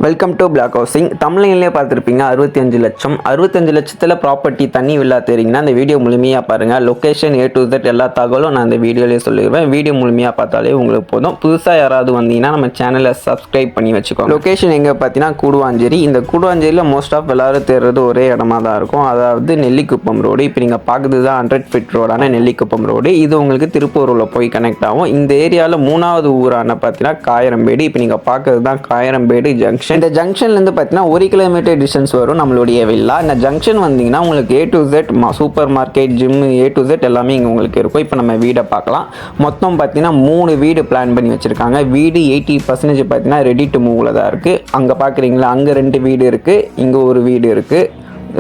Welcome to black housing. தமிழ்லேயே பார்த்துருப்பீங்க 65 லட்சம். 65 லட்சத்தில் ப்ராப்பர்ட்டி தண்ணி வில்லா தெரியுங்கன்னா அந்த வீடியோ முழுமையாக பாருங்கள். லொக்கேஷன் A to Z எல்லா தகவலும் நான் அந்த வீடியோலேயே சொல்லிடுவேன். வீடியோ முழுமையாக பார்த்தாலே உங்களுக்கு போதும். புதுசாக யாராவது வந்தீங்கன்னா நம்ம சேனலை சப்ஸ்கிரைப் பண்ணி வச்சுக்கோங்க. லொக்கேஷன் எங்கே பார்த்தீங்கன்னா கூடுவாஞ்சேரி. இந்த கூடுவாஞ்சேரியில் மோஸ்ட் ஆஃப் எல்லாரும் தேடுறது ஒரே இடமா தான் இருக்கும். அதாவது நெல்லிக்குப்பம் ரோடு. இப்போ நீங்கள் பார்க்குறது தான் 100 ஃபீட் ரோடான நெல்லிக்குப்பம் ரோடு. இது உங்களுக்கு திருப்பூரில் போய் கனெக்ட் ஆகும். இந்த ஏரியாவில் 3வது ஊரான பார்த்தீங்கன்னா காயரம்பேடு. இப்போ நீங்கள் பார்க்குறது தான் காயரம்பேடு ஜங்ஷன். இந்த ஜங்ஷன்லேருந்து பார்த்தீங்கன்னா 1 கிலோமீட்டர் டிஸ்டன்ஸ் வரும் நம்மளுடைய வில்லா. இந்த ஜங்ஷன் வந்தீங்கன்னா உங்களுக்கு A to Z supermarket, gym, A to Z எல்லாமே இங்கே உங்களுக்கு இருக்கும். இப்போ நம்ம வீடை பார்க்கலாம். மொத்தம் பார்த்தீங்கன்னா 3 வீடு பிளான் பண்ணி வச்சுருக்காங்க. வீடு 80% பார்த்தீங்கன்னா ரெடி டு மூவில் தான் இருக்குது. அங்கே பார்க்குறீங்களா, அங்கே 2 வீடு இருக்குது, இங்கே ஒரு வீடு இருக்குது.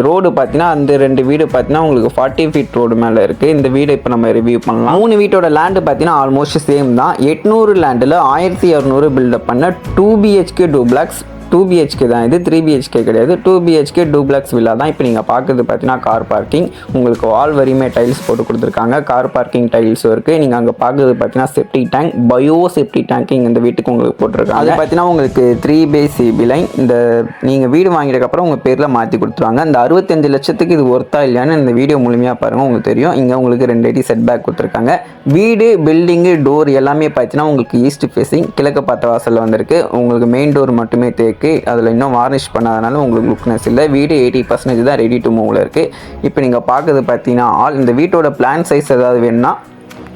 ரோடு பார்த்தீங்கன்னா அந்த 2 வீடு பார்த்தீங்கன்னா உங்களுக்கு 40 ஃபீட் ரோடு மேலே இருக்குது. இந்த வீடை இப்போ நம்ம ரிவ்யூ பண்ணலாம். 3 வீட்டோட லேண்டு பார்த்தீங்கன்னா ஆல்மோஸ்ட் சேம் தான். 800 லேண்டில் 1200 பில்டப் பண்ண 2 BHK டூப்ளக்ஸ். 2 BHK தான் இது, 3 BHK கிடையாது. 2 BHK டூப்ளக்ஸ் வில்லா தான். இப்போ நீங்கள் பார்க்குறது பார்த்தீங்கன்னா கார் பார்க்கிங். உங்களுக்கு வால் வரையுமே டைல்ஸ் போட்டு கொடுத்துருக்காங்க. கார் பார்க்கிங் டைல்ஸும் இருக்குது. நீங்கள் அங்கே பார்க்குறது பார்த்தீங்கன்னா septic tank, bio septic tanking இந்த வீட்டுக்கு உங்களுக்கு போட்டிருக்காங்க. அது பார்த்தீங்கன்னா உங்களுக்கு 3/CB லைன். இந்த நீங்கள் வீடு வாங்கினதுக்கப்புறம் உங்கள் பேரில் மாற்றி கொடுத்துருவாங்க. இந்த 65 லட்சத்துக்கு இது ஒர்த்தா இல்லையான்னு இந்த வீடியோ முழுமையாக பாருங்கள், உங்களுக்கு தெரியும். இங்கே உங்களுக்கு 2 அடி செட் பேக் கொடுத்துருக்காங்க. வீடு, பில்டிங்கு, டோர் எல்லாமே பார்த்தீங்கன்னா உங்களுக்கு ஈஸ்ட் ஃபேஸிங், கிழக்கு பார்த்த வாசலில் வந்திருக்கு. உங்களுக்கு மெயின் டோர் மட்டுமே தேக்கு. அதில் இன்னும் வார்னிஷ் பண்ணாதனால உங்களுக்கு லுக்னஸ் இல்லை. வீடு 80% தான் ரெடி டு மூவில் இருக்குது. இப்போ நீங்கள் பார்க்குறது பார்த்தீங்கன்னா இந்த வீட்டோட பிளான் சைஸ் ஏதாவது வேணும்னா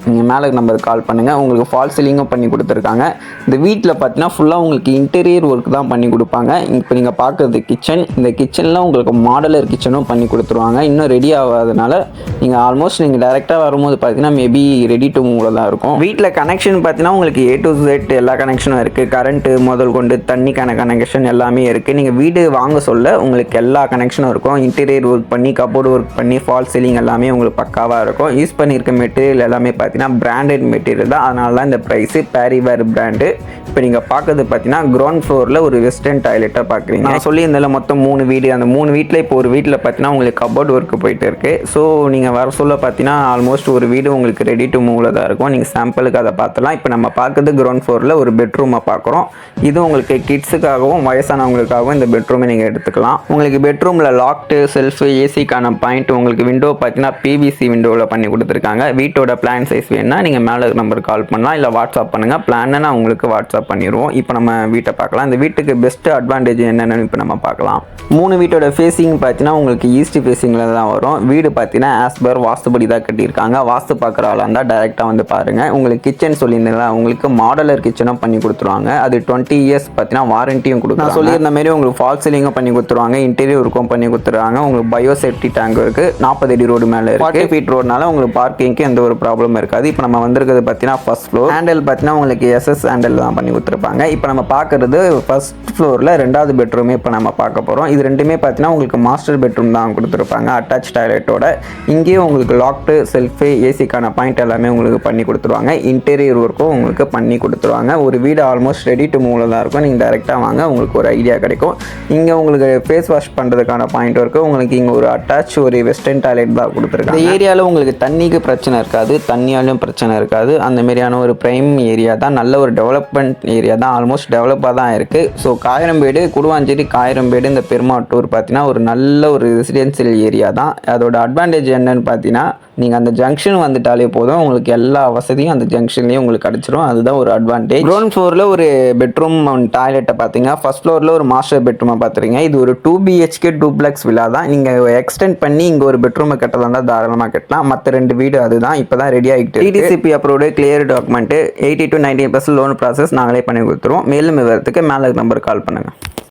நீங்கள் மேலே நம்பருக்கு கால் பண்ணுங்கள். உங்களுக்கு ஃபால் சீலிங்கும் பண்ணி கொடுத்துருக்காங்க. இந்த வீட்டில் பார்த்தீங்கன்னா ஃபுல்லாக உங்களுக்கு இன்டீரியர் ஒர்க் தான் பண்ணி கொடுப்பாங்க. இப்போ நீங்கள் பார்க்குறது கிச்சன். இந்த கிச்சனில் உங்களுக்கு மாடலர் கிச்சனும் பண்ணி கொடுத்துருவாங்க. இன்னும் ரெடி ஆகாதனால நீங்கள் ஆல்மோஸ்ட் நீங்கள் டேரெக்டாக வரும்போது பார்த்தீங்கன்னா மேபி ரெடி டு மூவில் தான் இருக்கும். வீட்டில் கனெக்ஷன் பார்த்தீங்கன்னா உங்களுக்கு A to Z எல்லா கனெக்ஷனும் இருக்குது. கரண்ட்டு முதல் கொண்டு தண்ணிக்கான கனெக்ஷன் எல்லாமே இருக்குது. நீங்கள் வீடு வாங்க சொல்ல உங்களுக்கு எல்லா கனெக்ஷனும் இருக்கும். இன்டீரியர் ஒர்க் பண்ணி, கபோர்டு ஒர்க் பண்ணி, ஃபால் சீலிங் எல்லாமே உங்களுக்கு பக்காவாக இருக்கும். யூஸ் பண்ணியிருக்க மெட்டீரியல் எல்லாமே பார்த்தீங்கன்னா பிராண்டட் மெட்டீரியல் தான். அதனால தான் இந்த ப்ரைஸு. பேரிவேர் பிராண்டு. இப்போ நீங்கள் பார்க்குறது பார்த்தீங்கன்னா கிரவுண்ட் ஃப்ளோரில் ஒரு வெஸ்டர்ன் டாய்லெட்டாக பார்க்குறீங்க. நான் சொல்லியிருந்தால மொத்தம் 3 வீடு. அந்த 3 வீட்டில் இப்போ ஒரு வீட்டில் பார்த்தீங்கன்னா உங்களுக்கு கபோர்டு ஒர்க்கு போயிட்டு இருக்குது. ஸோ நீங்கள் வர சொல்ல பார்த்தீங்கன்னா ஆல்மோஸ்ட் ஒரு வீடு உங்களுக்கு ரெடி டு மூவில் தான் இருக்கும். நீங்கள் சாம்பிளுக்கு அதை பார்த்துலாம். இப்போ நம்ம பார்க்குறது கிரவுண்ட் ஃப்ளோரில் ஒரு பெட்ரூமை பார்க்குறோம். இது உங்களுக்கு கிட்ஸுக்காகவும் வயசானவங்களுக்காகவும் இந்த பெட்ரூமை நீங்கள் எடுத்துக்கலாம். உங்களுக்கு பெட்ரூமில் லாக்டு, செல்ஃபு, ஏசிக்கான பாயிண்ட், உங்களுக்கு விண்டோ பார்த்தீங்கன்னா PVC விண்டோவில் பண்ணி கொடுத்துருக்காங்க. வீட்டோட பிளான் சைஸ் வேணுன்னா நீங்கள் மேலே நம்பருக்கு கால் பண்ணலாம், இல்லை வாட்ஸ்அப் பண்ணுங்கள். பிளானை நான் உங்களுக்கு வாட்ஸ்அப் பண்ணிடுவோம். இப்போ நம்ம வீட்டை பார்க்கலாம். இந்த வீட்டுக்கு பெஸ்ட்டு அட்வான்டேஜ் என்னென்னு இப்போ நம்ம பார்க்கலாம். 3 வீட்டோட ஃபேஸிங் பார்த்தீங்கன்னா உங்களுக்கு ஈஸ்ட் ஃபேஸிங்கில் தான் வரும். வீடு பார்த்தீங்கன்னா ஆஸ்பர் வாஸ்துபடி தான் கட்டியிருக்காங்க. வாஸ்து பார்க்குற ஆளாக இருந்தால் டேரெக்டாக வந்து பாருங்கள். உங்களுக்கு கிச்சன் சொல்லியிருந்தீங்களா, உங்களுக்கு மாடலர் கிச்சனும் பண்ணி கொடுத்துருவாங்க. அது 20 இயர்ஸ் பார்த்தீங்கன்னா வாரண்டியும் கொடுக்குறாங்க. நான் சொல்லியிருந்த மாதிரி உங்களுக்கு ஃபால் சீலிங்கும் பண்ணி கொடுத்துருவாங்க. இன்டீரியர் ஒர்க்கும் பண்ணி கொடுத்துருவாங்க. உங்களுக்கு பயோ சேஃப்டி டேங்க் இருக்குது. 40 அடி ரோடு மேலே இருக்குது. 40 ஃபீட் ரோடுனால உங்களுக்கு பார்க்கிங்க்கு எந்த ஒரு ப்ராப்ளம் இருக்காது. இப்போ நம்ம வந்திருக்கிறது பார்த்தீங்கன்னா ஃபர்ஸ்ட் ஃப்ளோர். ஹேண்டில் பார்த்தீங்கன்னா உங்களுக்கு SS ஹேண்டில் தான் பண்ணி கொடுத்துருப்பாங்க. இப்போ நம்ம பார்க்குறது ஃபர்ஸ்ட் ஃப்ளோரில் 2வது பெட்ரூமே இப்போ நம்ம பார்க்க போகிறோம். இது ரெண்டுமே பார்த்தீங்கன்னா உங்களுக்கு மாஸ்டர் பெட்ரூம் தான் கொடுத்துருப்பாங்க, அட்டாச் டாய்லெட்டோட. இங்கேயும் உங்களுக்கு லாக்டு, செல்ஃபு, ஏசிக்கான பாயிண்ட் எல்லாமே உங்களுக்கு பண்ணி கொடுத்துருவாங்க. இன்டீரியர் ஒர்க்கும் உங்களுக்கு பண்ணி கொடுத்துருவாங்க. ஒரு வீடு ஆல்மோஸ்ட் ரெடி டு மூவில் தான் இருக்கும். நீங்கள் டேரெக்டாக வாங்க, உங்களுக்கு ஒரு ஐடியா கிடைக்கும். இங்கே உங்களுக்கு ஃபேஸ் வாஷ் பண்ணுறதுக்கான பாயிண்ட் இருக்குது. உங்களுக்கு இங்கே ஒரு அட்டாச் ஒரு வெஸ்டர்ன் டாய்லெட் தான் கொடுத்துருக்காங்க. இந்த ஏரியாவில் உங்களுக்கு தண்ணிக்கு பிரச்சனை இருக்காது, தண்ணியாலும் பிரச்சனை இருக்காது. அந்த மாதிரியான ஒரு பிரைம் ஏரியா தான். நல்ல ஒரு டெவலப்மெண்ட் ஏரியா தான். ஆல்மோஸ்ட் டெவலப்பாக தான் இருக்குது. ஸோ காயரம்பேடு, கூடுவாஞ்சேரி, காயரம்பேடு, இந்த பெருமாட்டூர் பார்த்தீங்கன்னா ஒரு நல்ல ஒரு ரெசிடென்சியல் ஏரியா தான். அதோட அட்வான்டேஜ் என்னன்னு பார்த்தீங்கன்னா நீங்கள் அந்த ஜங்ஷன் வந்துட்டாலே போதும், உங்களுக்கு எல்லா வசதியும் அந்த ஜங்ஷன்லேயே உங்களுக்கு கிடச்சிரும். அதுதான் ஒரு அட்வான்டேஜ். கிரவுண்ட் ஃப்ளோரில் ஒரு பெட்ரூம் டாய்லெட்டை பார்த்தீங்க. ஃபர்ஸ்ட் ஃப்ளோரில் ஒரு மாஸ்டர் பெட்ரூமை பார்த்துறீங்க. இது ஒரு 2 BHK டூப்ளக்ஸ் வில்லா தான். நீங்கள் எக்ஸ்டெண்ட் பண்ணி இங்கே ஒரு பெட்ரூமை கட்டலாம் இருந்தால் தாராளமாக கட்டலாம். மற்ற 2 வீடு அதுதான் இப்போ தான் ரெடி ஆகிட்டு. TDCP approved, clear document, 80 to 90% loan process நாங்களே பண்ணி கொடுத்துருவோம். மேலும் விவரத்துக்கு மேலே நம்பருக்கு கால் பண்ணுங்கள்.